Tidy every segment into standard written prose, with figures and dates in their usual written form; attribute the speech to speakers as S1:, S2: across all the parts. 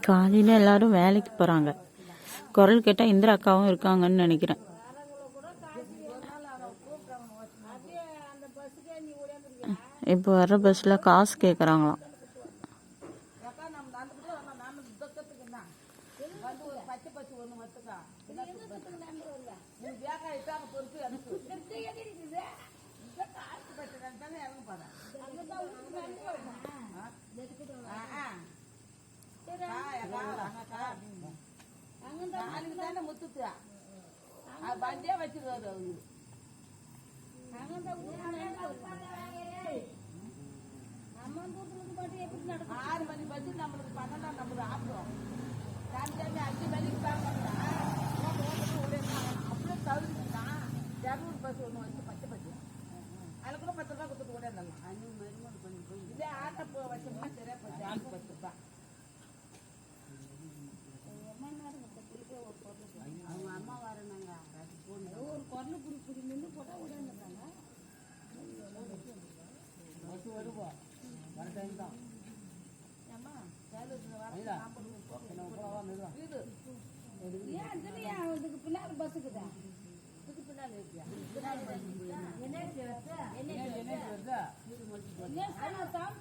S1: காலையில் எல்லாரும் வேலைக்கு போகிறாங்க. குரல் கேட்டால் இந்திரா அக்காவும் இருக்காங்கன்னு நினைக்கிறேன். இப்போ வர்ற பஸ்ஸில் காசு கேட்குறாங்களாம்.
S2: வண்டியே வச்சிருவாரு அவரு. ஆறு மணி பஸ்ஸு நம்மளுக்கு 12 நம்பர் ஆகும். சாயந்தரம் 5 மணிக்கு பார்க்கணும்னா அப்படியே தவிர்த்துனா 200 பஸ் ஒன்று வச்சு 10 பஸ் அதில் கூட 10 ரூபா கொடுத்துட்டு கூட இருந்தலாம். இதே ஆட்டோ வச்சோம்னா சரியா போச்சு. 10 ரூபா அவங்க அம்மா வரணுங்க. ஒரு குரல் புடி நின்று போட்டால் உடனே பஸ் வருவா வர டைம் தான். இதுக்கு பின்னாடி பஸ்ஸுக்குதா இதுக்கு பின்னாடி இருக்கியா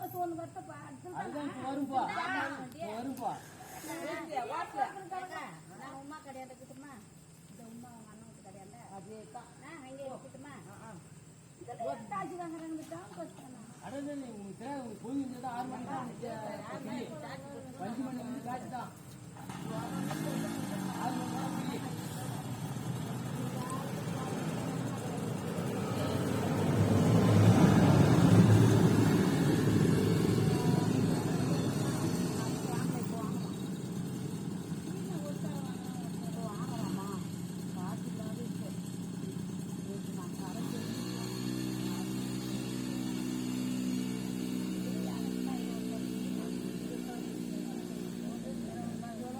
S2: பஸ் ஒன்று வருத்தப்பா வரும்பா வரும்பா உமா கிடையாது கிட்டுமா இந்த உமா அவங்க அண்ணனுக்கு கிடையாது அதே தான் அங்கே இருக்கட்டுமா தாஜி வாங்குறாங்க பஸ் போயிருந்தா 6 மணி தான் 5 மணி காட்சி தான் 6 மணி